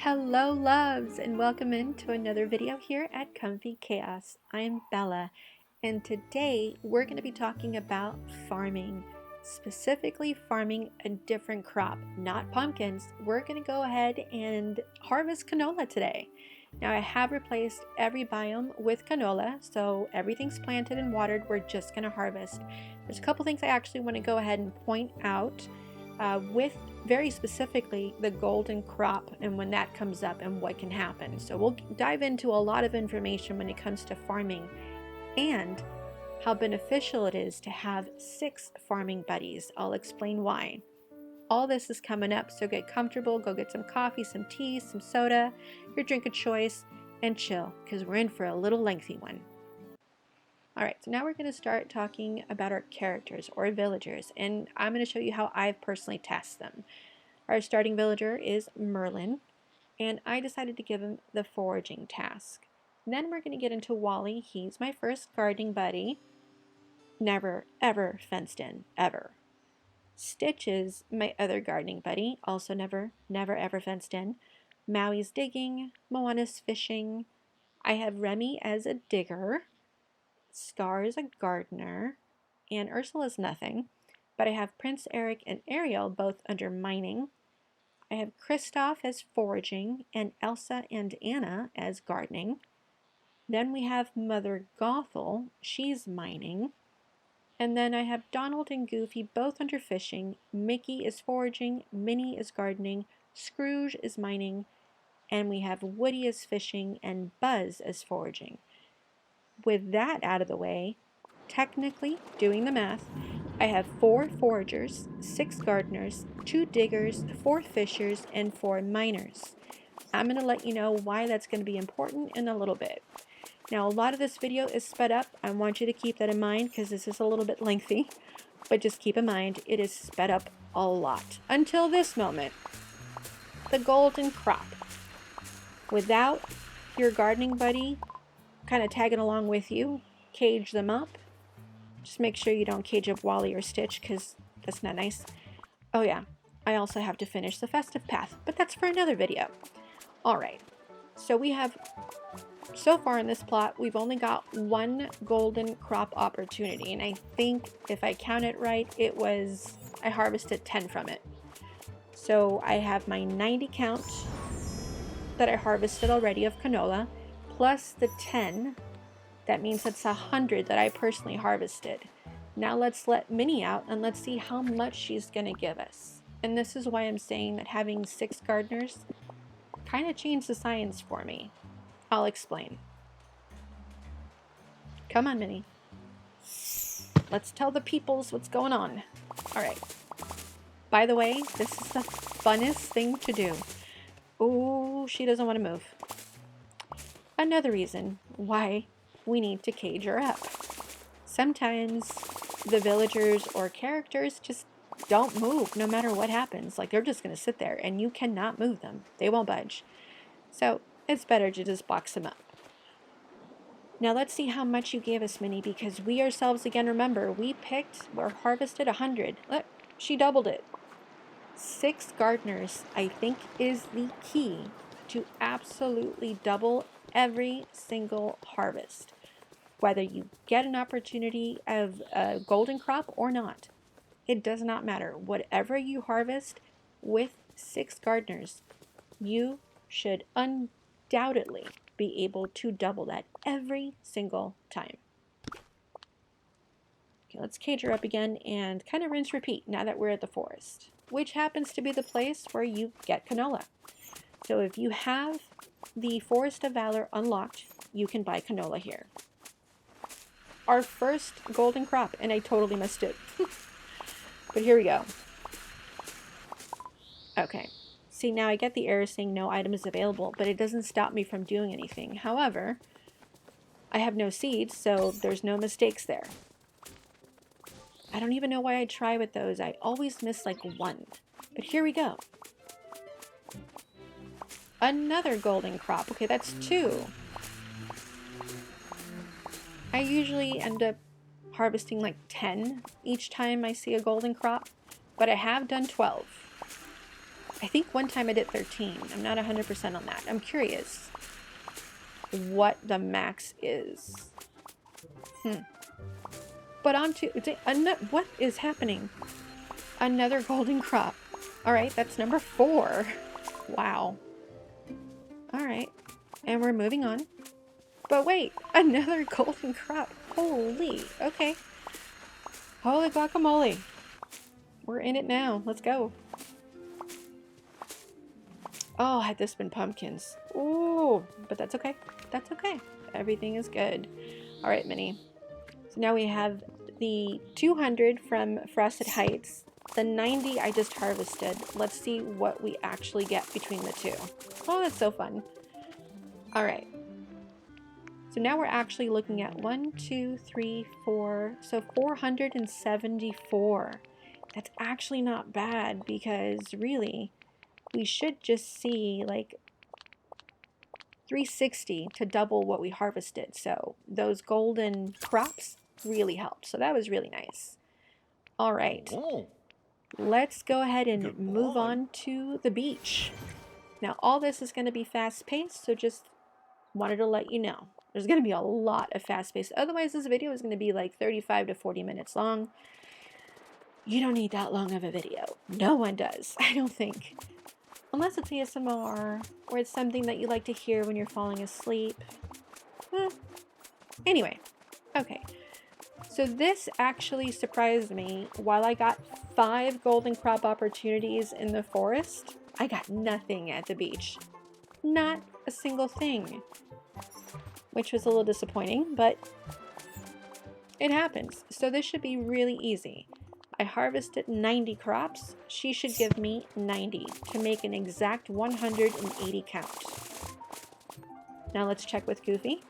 Hello loves and welcome into another video here at Comfy Chaos. I'm Bella and today we're going to be talking about farming, specifically farming a different crop, not pumpkins. We're going to go ahead and harvest canola today. Now I have replaced every biome with canola, so everything's planted and watered. We're just going to harvest. There's a couple things I actually want to go ahead and point out with very specifically the golden crop and when that comes up and what can happen. So we'll dive into a lot of information when it comes to farming and how beneficial it is to have 6 farming buddies. I'll explain why. All this is coming up, so get comfortable, go get some coffee, some tea, some soda, your drink of choice, and chill because we're in for a little lengthy one. Alright, so now we're going to start talking about our characters or villagers, and I'm going to show you how I've personally tested them. Our starting villager is Merlin, and I decided to give him the foraging task. Then we're going to get into Wally. He's my first gardening buddy. Never, ever fenced in, ever. Stitch is my other gardening buddy, also never, ever fenced in. Maui's digging, Moana's fishing. I have Remy as a digger. Scar is a gardener, and Ursula's nothing, but I have Prince Eric and Ariel both under mining. I have Kristoff as foraging, and Elsa and Anna as gardening. Then we have Mother Gothel, she's mining. And then I have Donald and Goofy both under fishing, Mickey is foraging, Minnie is gardening, Scrooge is mining, and we have Woody as fishing and Buzz as foraging. With that out of the way, technically, doing the math, I have 4 foragers, 6 gardeners, 2 diggers, 4 fishers, and 4 miners. I'm going to let you know why that's going to be important in a little bit. Now, a lot of this video is sped up. I want you to keep that in mind because this is a little bit lengthy, but just keep in mind it is sped up a lot. Until this moment, the golden crop. Without your gardening buddy kind of tagging along with you, cage them up. Just make sure you don't cage up Wally or Stitch because that's not nice. Oh yeah, I also have to finish the festive path, but that's for another video. Alright, so we have, so far in this plot, we've only got 1 golden crop opportunity, and I think if I count it right, I harvested 10 from it. So I have my 90 count that I harvested already of canola, plus the 10, that means that's 100 that I personally harvested. Now let's let Minnie out and let's see how much she's going to give us. And this is why I'm saying that having 6 gardeners kind of changed the science for me. I'll explain. Come on, Minnie. Let's tell the peoples what's going on. Alright. By the way, this is the funnest thing to do. Oh, she doesn't want to move. Another reason why we need to cage her up. Sometimes the villagers or characters just don't move no matter what happens. Like they're just going to sit there and you cannot move them. They won't budge. So it's better to just box them up. Now let's see how much you gave us, Minnie, because we ourselves, again, remember, we picked or harvested 100. Look, she doubled it. 6 gardeners, I think, is the key to absolutely double every single harvest, whether you get an opportunity of a golden crop or not. It does not matter. Whatever you harvest with 6 gardeners, you should undoubtedly be able to double that every single time. Okay, let's cage her up again and kind of rinse repeat now that we're at the forest, which happens to be the place where you get canola. So if you have the Forest of Valor unlocked, you can buy canola here. Our first golden crop, and I totally missed it. But here we go. Okay. See, now I get the error saying no item is available, but it doesn't stop me from doing anything. However, I have no seeds, so there's no mistakes there. I don't even know why I try with those. I always miss like 1. But here we go. Another golden crop. Okay, that's 2. I usually end up harvesting like 10 each time I see a golden crop, but I have done 12. I think one time I did 13. I'm not 100% on that. I'm curious what the max is. But on to, what is happening? Another golden crop. All right, that's number 4. Wow. All right, and we're moving on. But wait, another golden crop. Holy, okay. Holy guacamole. We're in it now. Let's go. Oh, had this been pumpkins. Ooh, but that's okay. That's okay. Everything is good. All right, Minnie. So now we have the 200 from Frosted Heights. The 90 I just harvested. Let's see what we actually get between the two. Oh, that's so fun. All right. So now we're actually looking at 1, 2, 3, 4. So 474. That's actually not bad because really we should just see like 360 to double what we harvested. So those golden crops really helped. So that was really nice. All right. Let's go ahead and move on to the beach. Now all this is going to be fast paced, so just wanted to let you know. There's going to be a lot of fast paced. Otherwise this video is going to be like 35 to 40 minutes long. You don't need that long of a video. No one does, I don't think. Unless it's ASMR, or it's something that you like to hear when you're falling asleep. Anyway, okay. So this actually surprised me. While I got 5 golden crop opportunities in the forest, I got nothing at the beach. Not a single thing. Which was a little disappointing, but it happens. So this should be really easy. I harvested 90 crops. She should give me 90 to make an exact 180 count. Now let's check with Goofy.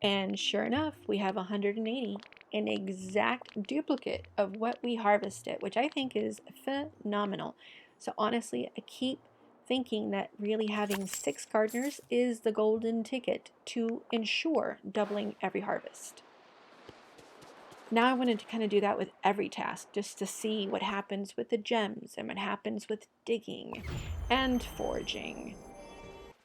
And sure enough, we have 180, an exact duplicate of what we harvested, which I think is phenomenal. So honestly, I keep thinking that really having 6 gardeners is the golden ticket to ensure doubling every harvest. Now I wanted to kind of do that with every task, just to see what happens with the gems and what happens with digging and foraging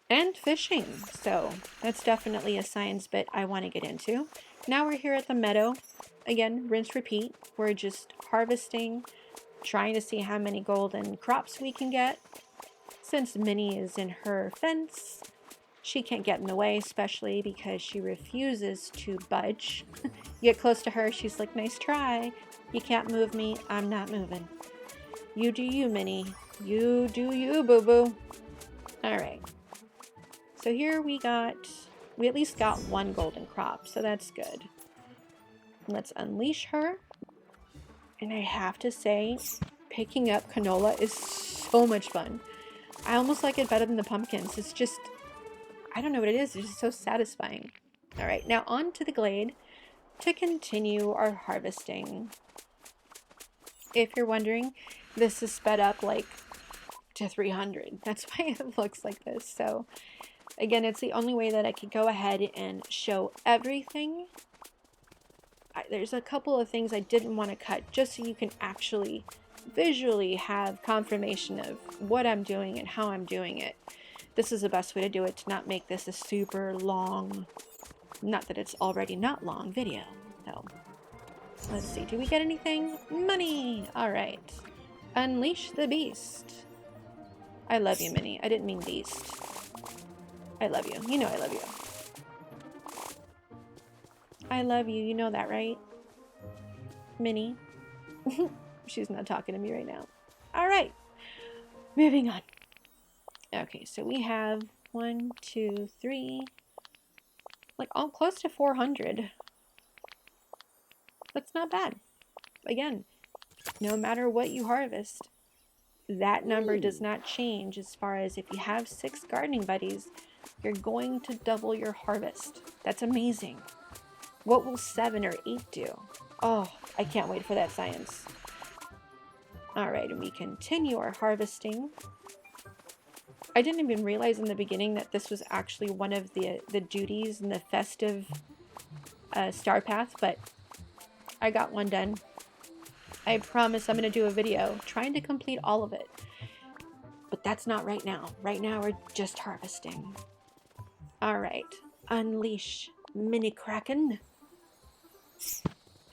and fishing. So that's definitely a science bit I want to get into. Now we're here at the meadow. Again, rinse, repeat. We're just harvesting, trying to see how many golden crops we can get. Since Minnie is in her fence, she can't get in the way, especially because she refuses to budge. You get close to her, she's like, nice try. You can't move me, I'm not moving. You do you, Minnie. You do you, boo-boo. All right. So here we at least got 1 golden crop, so that's good. Let's unleash her. And I have to say, picking up canola is so much fun. I almost like it better than the pumpkins. It's just, I don't know what it is. It's just so satisfying. All right, now on to the glade to continue our harvesting. If you're wondering, this is sped up like to 300. That's why it looks like this. So again, it's the only way that I could go ahead and show everything. There's a couple of things I didn't want to cut just so you can actually visually have confirmation of what I'm doing and how I'm doing it. This is the best way to do it, to not make this a super long, not that it's already not long, video. So let's see, do we get anything? Money! Alright. Unleash the beast. I love you, Minnie. I didn't mean beast. I love you. You know I love you. I love you. You know that, right? Minnie. She's not talking to me right now. Alright. Moving on. Okay, so we have 1, 2, 3, like all close to 400. That's not bad. Again, no matter what you harvest, that number does not change as far as if you have 6 gardening buddies, you're going to double your harvest. That's amazing. What will 7 or 8 do? Oh, I can't wait for that science. Alright, and we continue our harvesting. I didn't even realize in the beginning that this was actually one of the duties in the festive star path, but I got one done. I promise I'm going to do a video trying to complete all of it. But that's not right now. Right now we're just harvesting. Alright, unleash Mini Kraken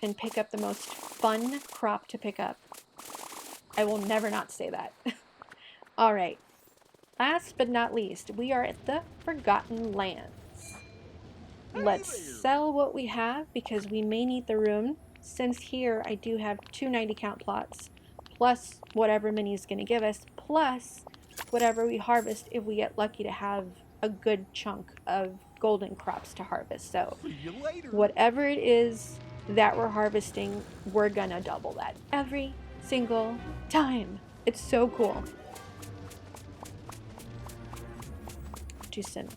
and pick up the most fun crop to pick up. I will never not say that. Alright, last but not least, we are at the Forgotten Lands. Let's sell what we have because we may need the room. Since here I do have 2 90 count plots, plus whatever Minnie is going to give us, plus whatever we harvest if we get lucky to have a good chunk of golden crops to harvest. So whatever it is that we're harvesting, we're gonna double that every single time. It's so cool. Do some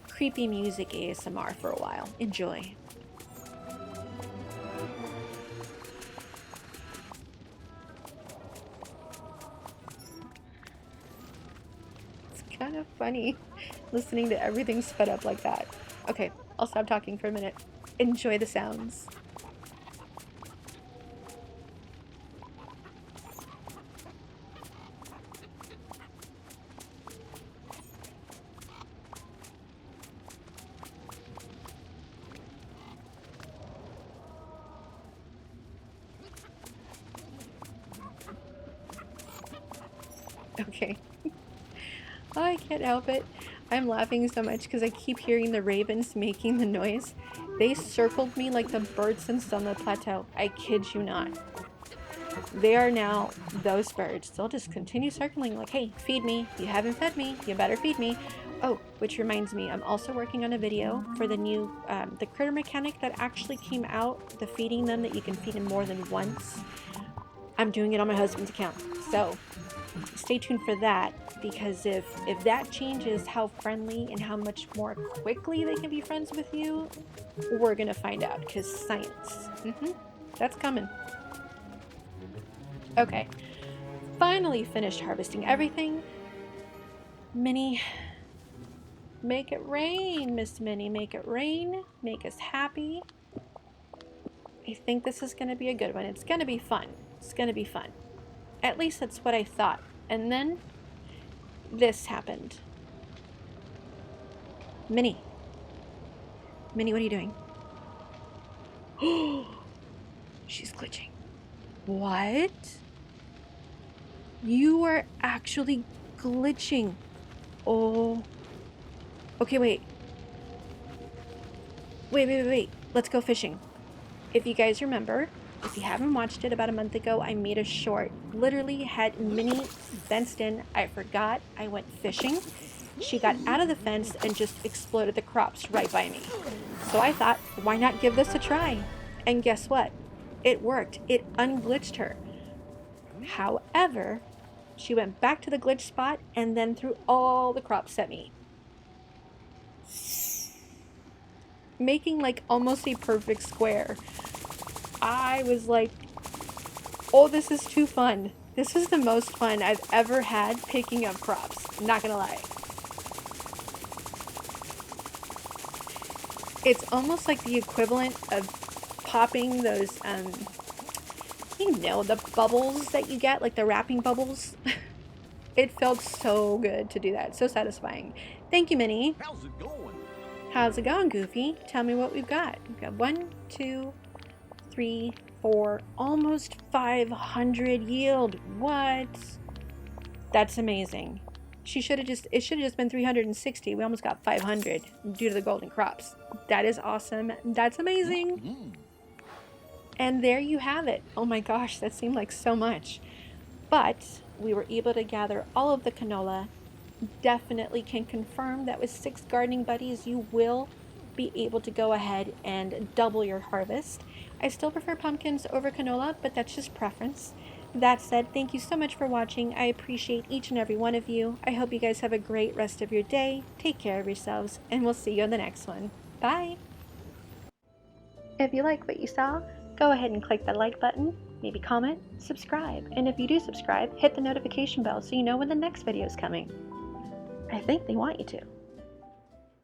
creepy music ASMR for a while. Enjoy. Kind of funny listening to everything sped up like that. Okay, I'll stop talking for a minute. Enjoy the sounds. Okay. Oh, I can't help it. I'm laughing so much because I keep hearing the ravens making the noise. They circled me like the birds in Sunlit Plateau. I kid you not. They are now those birds. They'll just continue circling like, hey, feed me. You haven't fed me. You better feed me. Oh, which reminds me, I'm also working on a video for the new, the critter mechanic that actually came out, the feeding them, that you can feed them more than once. I'm doing it on my husband's account. So stay tuned for that. Because if that changes how friendly and how much more quickly they can be friends with you, we're gonna find out, because science. That's coming. Okay, finally finished harvesting everything. Minnie, make it rain, Miss Minnie, make it rain, make us happy. I think this is gonna be a good one. It's gonna be fun. It's gonna be fun. At least that's what I thought. And then this happened. Minnie. Minnie, what are you doing? She's glitching. What? You are actually glitching. Oh. Okay, wait. Wait. Let's go fishing. If you guys remember, if you haven't watched it, about a month ago, I made a short. Literally had Minnie fenced in. I forgot. I went fishing. She got out of the fence and just exploded the crops right by me. So I thought, why not give this a try? And guess what? It worked. It unglitched her. However, she went back to the glitch spot and then threw all the crops at me, making like almost a perfect square. I was like, oh, this is too fun. This is the most fun I've ever had picking up crops. Not gonna lie. It's almost like the equivalent of popping those, you know, the bubbles that you get, like the wrapping bubbles. It felt so good to do that. So satisfying. Thank you, Minnie. How's it going? How's it going, Goofy? Tell me what we've got. We've got 1, 2, 3, 4, almost 500 yield. What? That's amazing. It should have just been 360. We almost got 500 due to the golden crops. That is awesome. That's amazing. And there you have it. Oh my gosh, that seemed like so much. But we were able to gather all of the canola. Definitely can confirm that with 6 gardening buddies, you will be able to go ahead and double your harvest. I still prefer pumpkins over canola, but that's just preference. That said, thank you so much for watching. I appreciate each and every one of you. I hope you guys have a great rest of your day. Take care of yourselves, and we'll see you on the next one. Bye! If you like what you saw, go ahead and click the like button, maybe comment, subscribe, and if you do subscribe, hit the notification bell so you know when the next video is coming. I think they want you to.